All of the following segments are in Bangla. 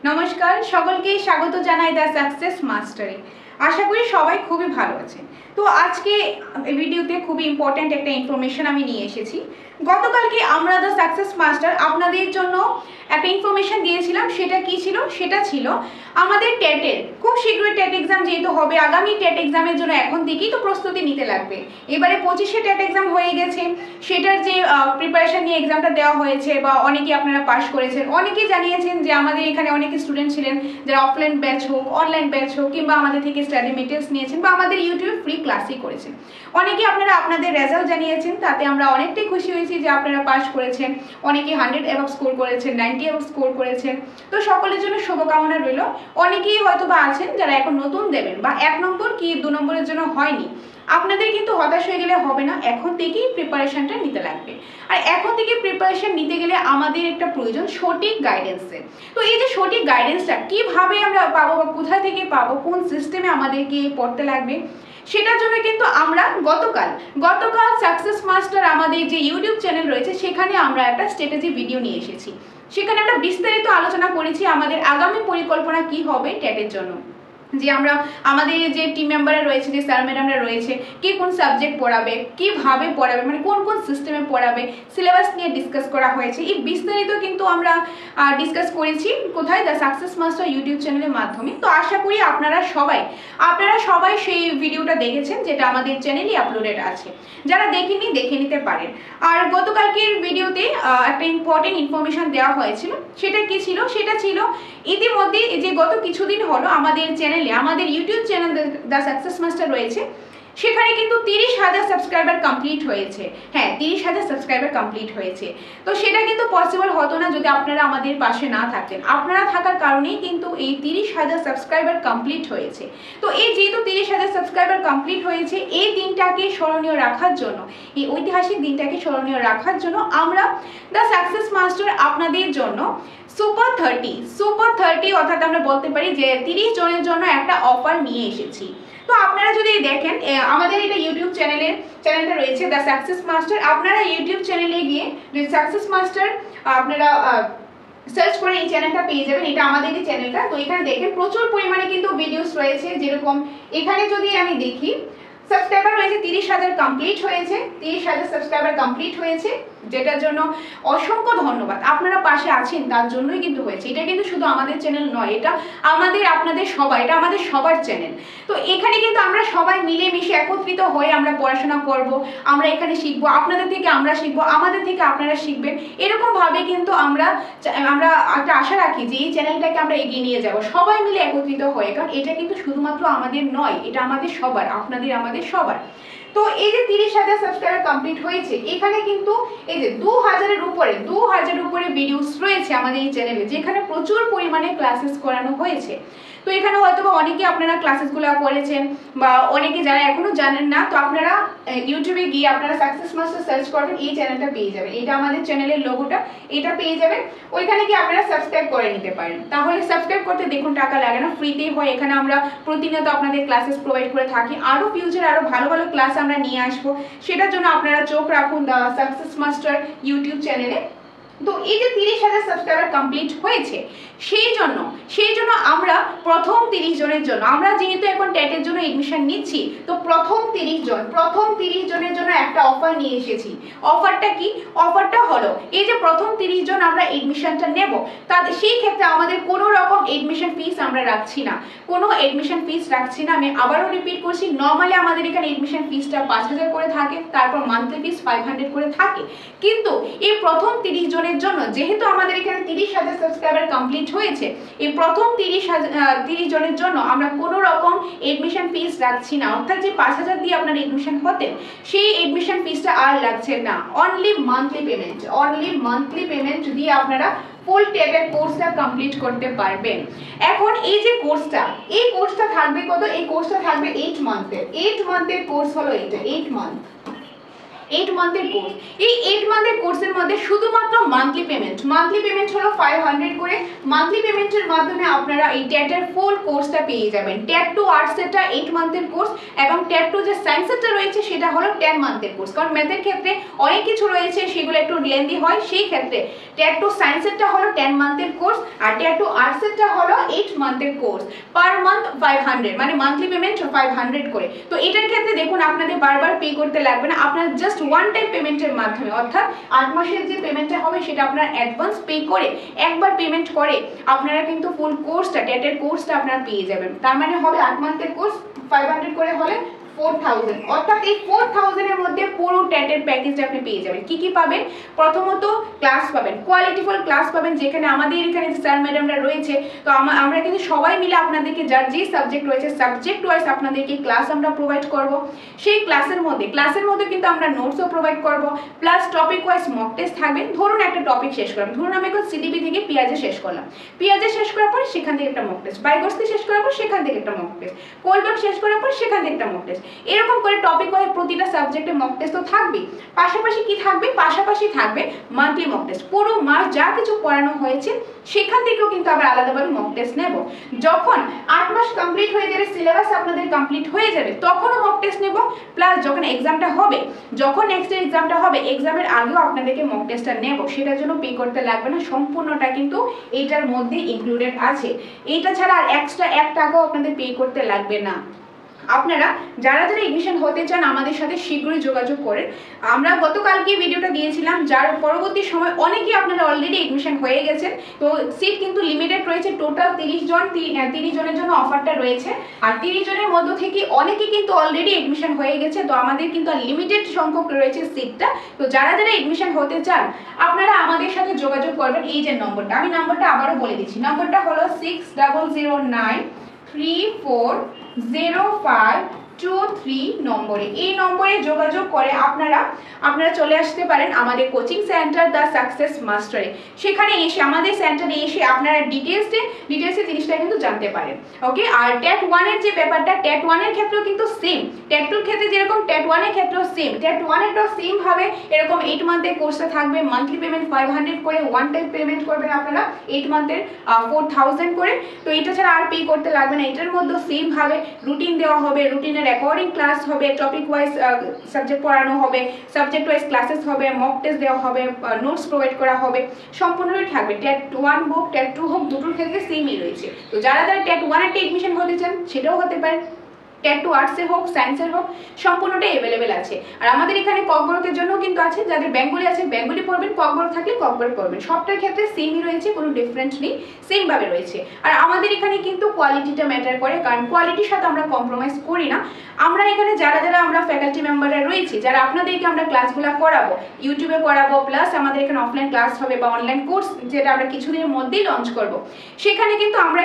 নমস্কার, সকলকে স্বাগত জানাই দ্য সাকসেস মাস্টারে। আশা করি সবাই খুবই ভালো আছেন। তো আজকে এই ভিডিওতে খুবই ইম্পর্ট্যান্ট একটা ইনফরমেশন আমি নিয়ে এসেছি। গতকালকে আমরা দ্য সাকসেস মাস্টার আপনাদের জন্য একটা ইনফরমেশন দিয়েছিলাম। সেটা কি ছিল? সেটা ছিল আমাদের টেটের খুব শীঘ্রই টেট এক্সাম যেহেতু হবে, আগামী টেট এক্সামের জন্য এখন থেকেই তো প্রস্তুতি নিতে লাগবে। এবারে 25শে টেট এক্সাম হয়ে গেছে, সেটার যে প্রিপারেশন নিয়ে এক্সামটা দেওয়া হয়েছে বা অনেকেই আপনারা পাস করেছেন, অনেকেই জানিয়েছেন যে আমাদের এখানে অনেক স্টুডেন্ট ছিলেন যারা অফলাইন ব্যাচ হোক, অনলাইন ব্যাচ হোক, কিংবা আমাদের থেকে স্টাডি মেটেরিয়ালস নিয়েছেন বা আমাদের ইউটিউবে ফ্রি ক্লাসই করেছেন। অনেকেই আপনারা আপনাদের রেজাল্ট জানিয়েছেন, তাতে আমরা অনেকটাই খুশি হয়েছি যে আপনারা পাস করেছেন। অনেকেই 100 অ্যাবাভ স্কোর করেছেন, 90 অ্যাবাভ স্কোর করেছেন। তো সকলের জন্য শুভকামনা রইল। অনেকেই হয়তো বা আছেন যারা এখন নতুন দেবেন বা 1 নম্বর কি 2 নম্বরের জন্য হয়নি, আপনাদের কিন্তু হতাশ হয়ে গেলে হবে না, এখন থেকেই প্রিপারেশনটা নিতে লাগবে। আর এখন থেকে প্রিপারেশন নিতে গেলে আমাদের একটা প্রয়োজন সঠিক গাইডেন্সের। তো এই যে সঠিক গাইডেন্সটা কিভাবে আমরা পাবো বা কোথা থেকে পাবো, কোন সিস্টেমে আমাদেরকে পড়তে লাগবে, সেটার জন্য কিন্তু আমরা গতকাল সাকসেস মাস্টার আমাদের যে ইউটিউব চ্যানেল রয়েছে সেখানে আমরা একটা স্ট্র্যাটেজি ভিডিও নিয়ে এসেছি। সেখানে আমরা বিস্তারিত আলোচনা করেছি আমাদের আগামী পরিকল্পনা কি হবে টেটের জন্য। যে আমরা আমাদের যে টিম মেম্বাররা রয়েছে, যে স্যার ম্যাডামরা রয়েছে, কে কোন সাবজেক্ট পড়াবে, কিভাবে পড়াবে, মানে কোন কোন সিস্টেমে পড়াবে, সিলেবাস নিয়ে ডিসকাস করা হয়েছে। এই বিস্তারিত কিন্তু আমরা ডিসকাস করেছি কোথায়? দ্য সাকসেস মাস্টার ইউটিউব চ্যানেলের মাধ্যমে। তো আশা করি আপনারা সবাই সেই ভিডিওটা দেখেছেন, যেটা আমাদের চ্যানেলে আপলোডেড আছে। যারা দেখেননি দেখে নিতে পারেন। আর গতকালকের ভিডিওতে একটা ইম্পর্টেন্ট ইনফরমেশন দেওয়া হয়েছিল। সেটা কি ছিল? সেটা ছিল ইতিমধ্যে যে গত কিছুদিন হলো আমাদের YouTube channel the success master রয়েছে, সেখানে কিন্তু 30,000 সাবস্ক্রাইবার কমপ্লিট হয়েছে। হ্যাঁ, 30,000 সাবস্ক্রাইবার কমপ্লিট হয়েছে। তো সেটা কিন্তু পসিবল হতো না যদি আপনারা আমাদের পাশে না থাকতেন। আপনারা থাকার কারণেই কিন্তু এই 30,000 সাবস্ক্রাইবার কমপ্লিট হয়েছে। তো এই যেহেতু 30,000 সাবস্ক্রাইবার কমপ্লিট হয়েছে, এই দিনটাকে স্মরণীয় রাখার জন্য, এই ঐতিহাসিক দিনটাকে স্মরণীয় রাখার জন্য আমরা দ্য সাকসেস মাস্টার আপনাদের জন্য সুপার 30 অর্থাৎ আমরা বলতে পারি যে 30 জনের জন্য একটা অফার নিয়ে এসেছি। তো আপনারা যদি দেখেন আমাদের এটা ইউটিউব চ্যানেলটা রয়েছে দ্য সাকসেস মাস্টার। আপনারা ইউটিউব চ্যানেলে গিয়ে যদি সাকসেস মাস্টার আপনারা সার্চ করে এই চ্যানেলটা পেয়ে যাবেন। এটা আমাদেরই চ্যানেলটা। তো এখানে দেখেন প্রচুর পরিমাণে কিন্তু ভিডিওস রয়েছে। যেরকম এখানে যদি আমি দেখি, সাবস্ক্রাইবার রয়েছে 30,000 কমপ্লিট হয়েছে, 30,000 সাবস্ক্রাইবার কমপ্লিট হয়েছে, যেটার জন্য অসংখ্য ধন্যবাদ। আপনারা পাশে আছেন তার জন্যই কিন্তু হয়েছে। এটা কিন্তু শুধু আমাদের চ্যানেল নয়, এটা আপনাদের সবাই, এটা আমাদের সবার চ্যানেল। তো এখানে কিন্তু আমরা সবাই মিলেমিশে একত্রিত হয়ে আমরা পড়াশোনা করব, আমরা এখানে শিখবো, আপনাদের থেকে আমরা শিখবো, আমাদের থেকে আপনারা শিখবেন। এরকম ভাবে কিন্তু আমরা একটা আশা রাখি যে এই চ্যানেলটাকে আমরা এগিয়ে নিয়ে যাব সবাই মিলে একত্রিত হয়ে। কারণ এটা কিন্তু শুধুমাত্র আমাদের নয়, এটা আমাদের সবার, আপনাদের আমাদের সবার। তো এই যে 30,000 সাবস্ক্রাইবার কমপ্লিট হয়েছে, এখানে কিন্তু এই যে 2,000-এর উপরে ভিডিওস রয়েছে আমাদের এই চ্যানেলে, যেখানে প্রচুর পরিমাণে ক্লাসেস করানো হয়েছে। তো এখানে হয়তো বা অনেকে আপনারা ক্লাসেসগুলো করেছেন বা অনেকে যারা এখনো জানেন না, তো আপনারা ইউটিউবে গিয়ে আপনারা সাকসেস মাস্টার সার্চ করবেন, এই চ্যানেলটা পেয়ে যাবেন। এটা আমাদের চ্যানেলের লোগোটা, এটা পেয়ে যাবেন। ওইখানে গিয়ে আপনারা সাবস্ক্রাইব করে নিতে পারেন। তাহলে সাবস্ক্রাইব করতে দেখুন টাকা লাগে না, ফ্রিতেই হয়। এখানে আমরা প্রতিনিয়ত আপনাদের ক্লাসেস প্রোভাইড করে থাকি। আরো ফিউচারে আরো ভালো ভালো ক্লাস আমরা নিয়ে আসবো। সেটার জন্য আপনারা চোখ রাখুন দ্য সাকসেস মাস্টার ইউটিউব চ্যানেলে। তো এই যে 30,000 সাবস্ক্রাইবার কমপ্লিট হয়েছে, সেই জন্য আমরা প্রথম 30 জনের জন্য, আমরা যেহেতু এখন টেটের জন্য এডমিশন নিচ্ছি, তো প্রথম 30 জনের জন্য একটা অফার নিয়ে এসেছি। অফারটা কি? অফারটা হলো এই যে প্রথম 30 জন আমরা এডমিশনটা নেব, তাদের সেই ক্ষেত্রে আমাদের কোনো রকম এডমিশন ফিস আমরা রাখছি না, কোনো এডমিশন ফিস রাখছি না। আমি আবারও রিপিট করছি, নর্মালি আমাদের এখানে এডমিশন ফিসটা 5,000 করে থাকে, তারপর মান্থলি ফিস 500 করে থাকে। কিন্তু এই প্রথম 30 জনের জন্য, যেহেতু আমাদের এখানে 30,000 সাবস্ক্রাইবার কমপ্লিট হয়েছে, এই প্রথম 30 জনের জন্য আমরা কোনো রকম এডমিশন ফিস রাখছি না। অর্থাৎ যে 5,000 দিয়ে আপনার এডমিশন হতেন, সেই এডমিশন ফিসটা আর লাগছে না। অনলি মান্থলি পেমেন্ট দিয়ে আপনারা ফুল টেটের কোর্সটা কমপ্লিট করতে পারবেন। এখন এই যে কোর্সটা থাকবে কত? এই কোর্সটা থাকবে 8 মান্থের কোর্স হলো এটা, 8 মান্থ। 8 মান্থের কোর্স। এই 8 মান্থের কোর্সের মধ্যে শুধুমাত্র মান্থলি পেমেন্ট হলো 500 করে। মান্থলি পেমেন্টের মাধ্যমে আপনারা এই টেটের ফুল কোর্সটা পেয়ে যাবেন। টেট টু আর্টসেরটা 8 মান্থের কোর্স এবং টেট টু যে সায়েন্সেরটা রয়েছে সেটা হলো 10 মান্থের কোর্স। কারণ ম্যাথের ক্ষেত্রে অনেক কিছু রয়েছে, সেগুলো একটু লেন্দি হয়, সেই ক্ষেত্রে টেট টু সায়েন্সেরটা হলো 10 মান্থের কোর্স আর টেট টু আর্টসেরটা হলো 8 মান্থের কোর্স। পার মান্থ 500, মানে মান্থলি পেমেন্ট 500 করে। তো এটার ক্ষেত্রে দেখুন আপনাদের বারবার পে করতে লাগবে না, আপনারা জাস্ট ওয়ান টাইম পেমেন্টের মাধ্যমে, অর্থাৎ 8 মাসের যে পেমেন্টটা হবে সেটা আপনারা অ্যাডভান্স পে করে একবার পেমেন্ট করে আপনারা কিন্তু ফুল কোর্সটা, টেটের কোর্সটা আপনারা পেয়ে যাবেন। তার মানে হবে 8 মান্থের কোর্স 500 করে হলে 4000, অর্থাৎ এই 4000 এর মধ্যে পুরো টেটের প্যাকেজটা আপনি পেয়ে যাবেন। কি কি পাবেন? প্রথমত ক্লাস পাবেন, কোয়ালিটিফুল ক্লাস পাবেন, যেখানে আমাদের এখানে যে স্যার ম্যাডামরা রয়েছে, তো আমরা কিন্তু সবাই মিলে আপনাদেরকে যার যে সাবজেক্ট রয়েছে সাবজেক্ট ওয়াইজ আপনাদেরকে ক্লাস আমরা প্রোভাইড করব। সেই ক্লাসের মধ্যে কিন্তু আমরা নোটসও প্রোভাইড করব, plus topic wise mock test থাকবে। ধরুন একটা টপিক শেষ করলাম, ধরুন আমি এখন সিডিপি থেকে পেঁয়াজে শেষ করলাম, পেঁয়াজে শেষ করার পর সেখান থেকে একটা মক টেস্ট, বাইগোস্তি শেষ করার পর সেখান থেকে একটা মক টেস্ট, কোলব্যাক শেষ করার পর সেখান থেকে একটা মক টেস্ট, এরকম করে টপিক ওয়াইজ প্রতিটা সাবজেক্টে মক টেস্ট তো থাকবে। পাশাপাশি কি থাকবে? পাশাপাশি থাকবে মান্থলি মক টেস্ট। পুরো মাস যা কিছু পড়ানো হয়েছে সেখান থেকেও কিন্তু আমরা আলাদাভাবে মক টেস্ট নেব। যখন 8 মাস কমপ্লিট হয়ে যাবে, সিলেবাস আপনাদের কমপ্লিট হয়ে যাবে, তখনও মক টেস্ট নেব। প্লাস যখন এক্সামটা হবে, যখন নেক্সট এক্সামটা হবে, এক্সামের আগেও আপনাদেরকে মক টেস্টটা নেব, সেটার জন্য পে করতে লাগবে না, সম্পূর্ণটা কিন্তু এইটার মধ্যে ইনক্লুডেড আছে। এইটা ছাড়া আর এক্সট্রা 1 টাকাও আপনাদের পে করতে লাগবে না। আপনারা যারা এডমিশন হতে চান আমাদের সাথে শীঘ্রই যোগাযোগ করেন। আমরা গতকালকে ভিডিওটা দিয়েছিলাম, যার পরবর্তী সময় অনেকেই আপনারা অলরেডি এডমিশন হয়ে গেছেন। তো সিট কিন্তু লিমিটেড রয়েছে, টোটাল 30 জন, 30 জনের জন্য অফারটা রয়েছে। আর 30 জনের মধ্য থেকে অনেকেই কিন্তু অলরেডি এডমিশন হয়ে গেছে, তো আমাদের কিন্তু লিমিটেড সংখ্যক রয়েছে সিটটা। তো যারা এডমিশন হতে চান আপনারা আমাদের সাথে যোগাযোগ করবেন। এই যে নম্বরটা, আমি নম্বরটা আবারও বলে দিচ্ছি, নম্বরটা হলো 6009340523 নম্বরে। এই নম্বরে যোগাযোগ করে আপনারা চলে আসতে পারেন আমাদের কোচিং সেন্টার দ্য সাকসেস মাস্টারে। সেখানে এসে আমাদের সেন্টারে এসে আপনারা ডিটেলসে জিনিসটা কিন্তু জানতে পারেন। ওকে, আর টেট 1 এর যে ব্যাপারটা, টেট 1 এর ক্ষেত্রেও কিন্তু সেম, টেট 2 এর ক্ষেত্রে যেরকম টেট 1 এর ক্ষেত্রেও সেম, টেট 1 এরটাও সেম ভাবে এরকম 8 মান্থের কোর্সটা থাকবে। মান্থলি পেমেন্ট 500 করে, ওয়ান টাইম পেমেন্ট করবেন আপনারা 8 মান্থের 4000 করে। তো এটা ছাড়া আর পে করতে লাগবে না। এটার মধ্যে সেম ভাবে রুটিন দেওয়া হবে, রুটিনের অ্যাকর্ডিং ক্লাস হবে, টপিক ওয়াইজ সাবজেক্ট পড়ানো হবে, সাবজেক্ট ওয়াইজ ক্লাসেস হবে, মক টেস্ট দেওয়া হবে, নোটস প্রোভাইড করা হবে, সম্পূর্ণই থাকবে। টেট 1 হোক টেট 2 হোক, দুটোর ক্ষেত্রে সেমই রয়েছে। তো যারা টেট 1 এর এডমিশন হতে চান সেটাও হতে পারে, টেট টু আর্টসের হোক সায়েন্সের হোক, সম্পূর্ণটাই অ্যাভেলেবেল আছে। আর আমাদের এখানে ককবরকের জন্য কিন্তু আছে, যাদের বেঙ্গলি আছে বেঙ্গলি পড়বেন, ককবরক থাকলে ককবরক পড়বেন, সবটার ক্ষেত্রে সেমই রয়েছে, কোনো ডিফারেন্স নেই, সেম ভাবে রয়েছে। আর আমাদের এখানে কিন্তু কোয়ালিটিটা ম্যাটার করে, কারণ কোয়ালিটির সাথে আমরা কম্প্রোমাইজ করি না। আমরা এখানে যারা আমরা ফ্যাকাল্টি মেম্বাররা রয়েছি, যারা আপনাদেরকে আমরা ক্লাসগুলো করাবো, ইউটিউবে করাবো, প্লাস আমাদের এখানে অফলাইন ক্লাস হবে বা অনলাইন কোর্স যেটা আমরা কিছুদিনের মধ্যেই লঞ্চ করব, সেখানে কিন্তু আমরা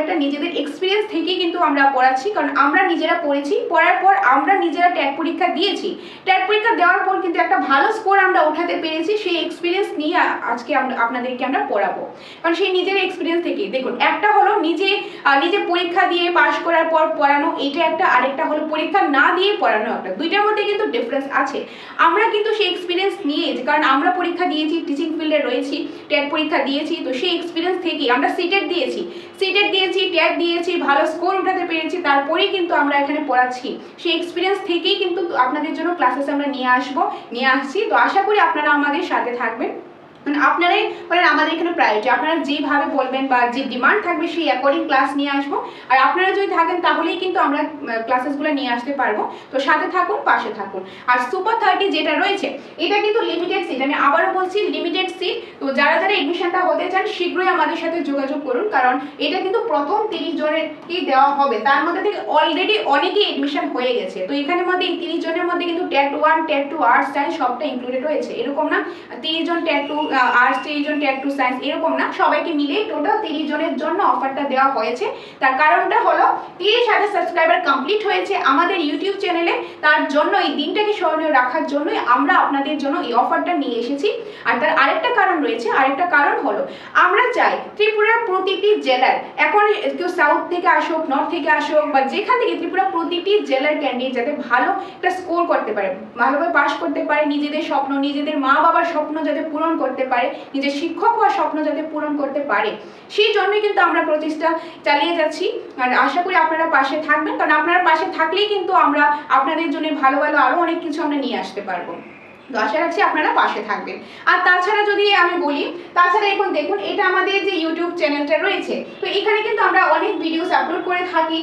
একটা নিজেদের এক্সপিরিয়েন্স থেকেই কিন্তু আমরা পড়াচ্ছি। কারণ আমরা নিজেরা পড়েছি, পড়ার পর আমরা নিজেরা ট্যাট পরীক্ষা দিয়েছি, ট্যাট পরীক্ষা দেওয়ার পর কিন্তু একটা ভালো স্কোর আমরা উঠাতে পেরেছি। সেই এক্সপিরিয়েন্স নিয়ে আজকে আপনাদেরকে আমরা পড়াবো, কারণ সেই নিজের এক্সপিরিয়েন্স থেকে। দেখুন, একটা হলো নিজে পরীক্ষা দিয়ে পাশ করার পর পড়ানো, এটা একটা, আরেকটা হলো পরীক্ষা না দিয়ে পড়ানো একটা, দুইটার মধ্যে কিন্তু ডিফারেন্স আছে। আমরা কিন্তু সেই এক্সপিরিয়েন্স নিয়ে, কারণ আমরা পরীক্ষা দিয়েছি, টিচিং ফিল্ডে রয়েছি, ট্যাট পরীক্ষা দিয়েছি, তো সেই এক্সপিরিয়েন্স থেকে আমরা সিটেট দিয়েছি, ট্যাট দিয়েছি, ভালো স্কোর উঠাতে পেরেছি, তারপরেই কিন্তু আমরা এখানে পড়াচ্ছি। সেই এক্সপিরিয়েন্স থেকেই কিন্তু আপনাদের জন্য ক্লাসেস আমরা নিয়ে আসছি। তো আশা করি আপনারা আমাদের সাথে থাকবেন। আপনারাই আমাদের এখানে প্রায়োরিটি, আপনারা যেভাবে বলবেন বা যে ডিমান্ড থাকবে সেই অ্যাকর্ডিং ক্লাস নিয়ে আসবো। আর আপনারা যদি থাকেন তাহলেই কিন্তু আমরা ক্লাসেসগুলো নিয়ে আসতে পারবো। তো সাথে থাকুন, পাশে থাকুন। আর সুপার 30 যেটা রয়েছে, এটা কিন্তু লিমিটেড সিট, আমি আবারও বলছি লিমিটেড সিট। তো যারা এডমিশনটা হতে চান শীঘ্রই আমাদের সাথে যোগাযোগ করুন, কারণ এটা কিন্তু প্রথম 30 জনেরই দেওয়া হবে। তার মধ্যে থেকে অলরেডি অনেকেই এডমিশন হয়ে গেছে। তো এখানের মধ্যে এই 30 জনের মধ্যে কিন্তু টেট 1, টেট 2, আর্টস, সায়েন্স সবটা ইনক্লুডেড হয়েছে। এরকম না 30 জন টেট 2 আর্টস 30 জন, টিয়ার 2 সায়েন্স, এরকম না, সবাইকে মিলে টোটাল 30 জনের জন্য অফারটা দেওয়া হয়েছে। তার কারণটা হলো 30,000 সাবস্ক্রাইবার কমপ্লিট হয়েছে আমাদের ইউটিউব চ্যানেলে, তার জন্য এই দিনটাকে স্মরণীয় রাখার জন্যই আমরা আপনাদের জন্য এই অফারটা নিয়ে এসেছি। আর তার আরেকটা কারণ রয়েছে, আরেকটা কারণ হলো আমরা চাই ত্রিপুরার প্রতিটি জেলার, এখন কেউ সাউথ থেকে আসুক, নর্থ থেকে আসুক বা যেখান থেকে, ত্রিপুরা প্রতিটি জেলার ক্যান্ডিডেট যাতে ভালো একটা স্কোর করতে পারে, ভালোভাবে পাস করতে পারে, নিজেদের স্বপ্ন, নিজেদের মা বাবার স্বপ্ন যাতে পূরণ করতে পারে, নিজের শিক্ষক হওয়ার স্বপ্ন যাতে পূরণ করতে পারে, সেই জন্যই কিন্তু আমরা প্রচেষ্টা চালিয়ে যাচ্ছি। আর আশা করি আপনারা পাশে থাকবেন, কারণ আপনারা পাশে থাকলেই কিন্তু আমরা আপনাদের জন্য ভালো ভালো আরো অনেক কিছু আমরা নিয়ে আসতে পারবো। তো আশা রাখছি আপনারা পাশে থাকবেন। আর তাছাড়া যদি আমি বলি, তাছাড়া এখন দেখুন এটা আমাদের যে ইউটিউব চ্যানেলটা রয়েছে, তো এখানে কিন্তু আমরা অনেক ভিডিওস আপলোড করে থাকি,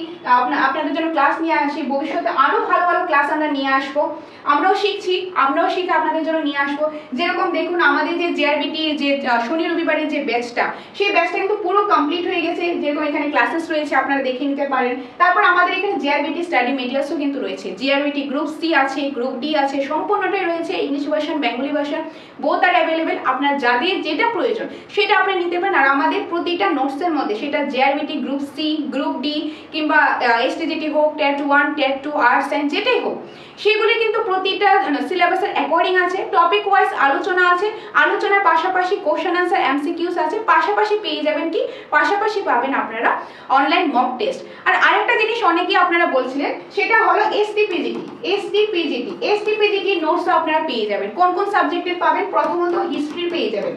আপনাদের জন্য ক্লাস নিয়ে আসি, ভবিষ্যতে আরো ভালো ভালো ক্লাস আমরা নিয়ে আসবো, আমরাও শিখছি, আমরাও শিখে আপনাদের জন্য নিয়ে আসবো। যেরকম দেখুন আমাদের যে জেআরবিটি যে শনি রবিবারের যে ব্যাচটা, সেই ব্যাচটা কিন্তু পুরো কমপ্লিট হয়ে গেছে, যেরকম এখানে ক্লাসেস রয়েছে আপনারা দেখে নিতে পারেন। তারপর আমাদের এখানে জেআরবিটি স্টাডি মেটেরিয়ালসও কিন্তু রয়েছে, জেআরবিটি গ্রুপ সি আছে, গ্রুপ ডি আছে, সম্পূর্ণটাই রয়েছে, English version, Bengali version, both are available. আপনার যাদের যেটা প্রয়োজন সেটা আপনি নিতে পারেন। আর আমাদের প্রতিটা নোটসের মধ্যে, সেটা JRBT group C, group D কিংবা এসটিজিটি হোক, টেট 1, টেট 2, আর্টস সায়েন্স যেটাই হোক, সেগুলি কিন্তু প্রতিটা সিলেবাসের অ্যাকর্ডিং আছে, টপিক ওয়াইজ আলোচনা আছে, আলোচনার পাশাপাশি কোশ্চেন আনসার এমসিকিউস আছে, পাশাপাশি পেয়ে যাবেন কি, পাশাপাশি পাবেন আপনারা অনলাইন মক টেস্ট। আর আরেকটা জিনিস অনেকেই আপনারা বলছিলেন, সেটা হলো এসটিপিজিটি নোটসও আপনারা পেয়ে যাবেন। কোন কোন সাবজেক্টের পাবেন? প্রথমত হিস্ট্রি পেয়ে যাবেন,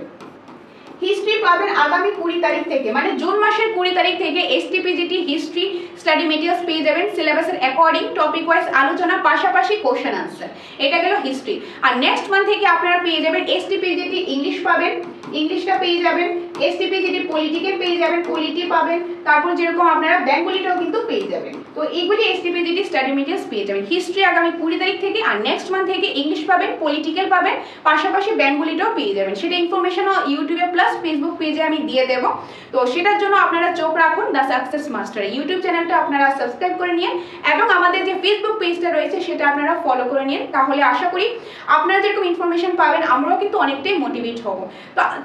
হিস্ট্রি পাবেন আগামী 20 তারিখ থেকে, মানে জুন মাসের 20 তারিখ থেকে এসটিপিজিটি হিস্ট্রি স্টাডি মেটেরিয়ালস পেয়ে যাবেন, সিলেবাসের অ্যাকর্ডিং, টপিক ওয়াইজ আলোচনা, পাশাপাশি কোশ্চেন আনসার। এটা গেল হিস্ট্রি। আর নেক্সট মান্থ থেকে আপনারা পেয়ে যাবেন এসটিপিজিটি ইংলিশ পাবেন, ইংলিশটা পেয়ে যাবেন, এসটিপিজিটি পলিটিক্যাল পেয়ে যাবেন, পলিটি পাবেন, তারপর যেরকম আপনারা বেঙ্গলিটাও কিন্তু পেয়ে যাবেন। তো এইগুলি এসটিপিজিটি স্টাডি মেটেরিয়ালস পেয়ে যাবেন। হিস্ট্রি আগামী 20 তারিখ থেকে, আর নেক্সট মান্থ থেকে ইংলিশ পাবেন, পলিটিক্যাল পাবেন, পাশাপাশি বেঙ্গলিটাও পেয়ে যাবেন। সেটা ইনফরমেশনও ইউটিউবে প্লাস ফেসবুক পেজে আমি দিয়ে দেবো। তো সেটার জন্য আপনারা চোখ রাখুন দ্য সাকসেস মাস্টার ইউটিউব চ্যানেলটা আপনারা সাবস্ক্রাইব করে নিন, এবং আমাদের যে ফেসবুক পেজটা রয়েছে সেটা আপনারা ফলো করে নিন। তাহলে আশা করি আপনারা যেরকম ইনফরমেশন পাবেন, আমরাও কিন্তু অনেকটাই মোটিভেট হব।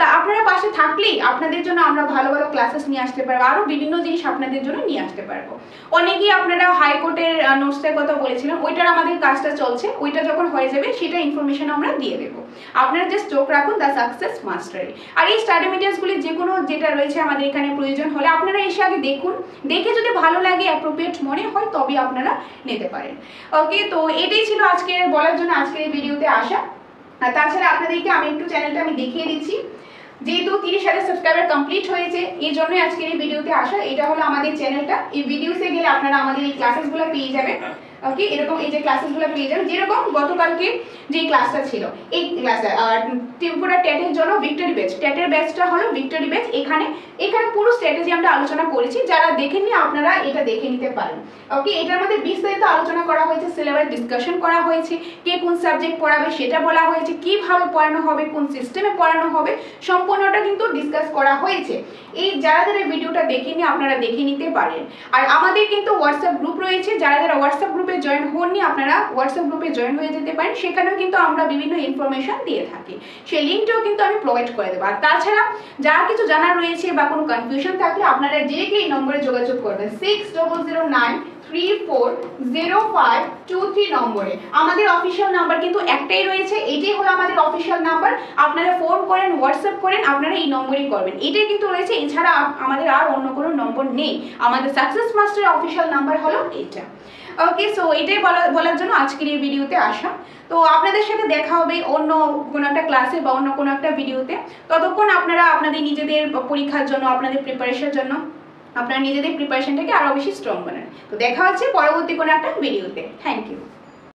তো আপনারা পাশে থাকলেই আপনাদের জন্য আমরা ভালো ভালো ক্লাসেস নিয়ে আসতে পারবো, আরও বিভিন্ন জিনিস আপনাদের জন্য নিয়ে আসতে পারবো। অনেকেই আপনারা হাইকোর্টের নোটসের কথা বলেছিলেন, ওইটার আমাদের কাজটা চলছে, ওইটা যখন হয়ে যাবে সেটা ইনফরমেশন আমরা দিয়ে দেবো। আপনারা জাস্ট চোখ রাখুন দ্য সাকসেস মাস্টারে। আর এই স্টাডি মেটেরিয়ালসগুলি যে কোনো যেটা রয়েছে আমাদের এখানে প্রয়োজন হলে আপনারা এসে আগে দেখুন, দেখে যদি ভালো লাগে, অ্যাপ্রোপ্রিয়েট মনে হয়, তবে আপনারা নিতে পারেন। ওকে, তো এটাই ছিল আজকে বলার জন্য আজকের এই ভিডিওতে আসা। আর তাছাড়া আপনাদেরকে আমি একটু চ্যানেলটা আমি দেখিয়ে দিচ্ছি, যেহেতু 30,000 সাবস্ক্রাইবার কমপ্লিট হয়েছে, এই জন্যই আজকের এই ভিডিওতে আসা। এটা হলো আমাদের চ্যানেলটা, এই ভিডিওতে গেলে আপনারা আমাদের এই ক্লাসেসগুলো পেয়ে যাবেন। ওকে, এরকম এই যে ক্লাসেসগুলো পেয়ে যাবেন, যেরকম গতকালকে যে ক্লাসটা ছিল, এই ক্লাসটা ত্রিপুরা টেটের জন্য ভিক্টরি ব্যাচ, টেটের ব্যাচটা হলো ভিক্টরি ব্যাচ। এখানে পুরো স্ট্র্যাটেজি আমরা আলোচনা করেছি, যারা দেখেননি আপনারা এটা দেখে নিতে পারেন। ওকে, এটার মধ্যে বিস্তারিত আলোচনা করা হয়েছে, সিলেবাস ডিসকাশন করা হয়েছে, কে কোন সাবজেক্ট পড়াবে সেটা বলা হয়েছে, কিভাবে পড়ানো হবে, কোন সিস্টেমে পড়ানো হবে, সম্পূর্ণটা কিন্তু ডিসকাস করা হয়েছে। এই যারা যারা ভিডিওটা দেখেনি আপনারা দেখে নিতে পারেন। আর আমাদের কিন্তু হোয়াটসঅ্যাপ গ্রুপ রয়েছে, যারা যারা হোয়াটসঅ্যাপ গ্রুপে জয়েন হননি আপনারা হোয়াটসঅ্যাপ গ্রুপে জয়েন হয়ে যেতে পারেন, সেখানেও কিন্তু আমরা বিভিন্ন ইনফরমেশন দিয়ে থাকি, সেই লিঙ্কটাও কিন্তু আমি প্রোভাইড করে দেবো। আর তাছাড়া যা কিছু জানার রয়েছে বা কোনো কনফিউশন থাকলে আপনারা ডিরেক্টলি এই নম্বরে যোগাযোগ করবেন 6009340523 নম্বরে। আমাদের অফিসিয়াল নাম্বার কিন্তু একটাই রয়েছে, এটাই হলো আমাদের অফিসিয়াল নাম্বার। আপনারা ফোন করেন, হোয়াটসঅ্যাপ করেন, আপনারা এই নম্বরই করবেন, এটাই কিন্তু রয়েছে, এছাড়া আমাদের আর অন্য কোনো নম্বর নেই। আমাদের সাকসেস মাস্টারের অফিসিয়াল নাম্বার হলো এটা। ওকে, সো এটাই বলার জন্য আজকের এই ভিডিওতে আসা। তো আপনাদের সাথে দেখা হবে অন্য কোনো একটা ক্লাসে বা অন্য কোনো একটা ভিডিওতে। ততক্ষণ আপনারা আপনাদের নিজেদের পরীক্ষার জন্য, আপনাদের প্রিপারেশনের জন্য আপনারা নিজেদের প্রিপারেশনটাকে আরও বেশি স্ট্রং বানান। তো দেখা হচ্ছে পরবর্তী কোনো একটা ভিডিওতে। Thank you.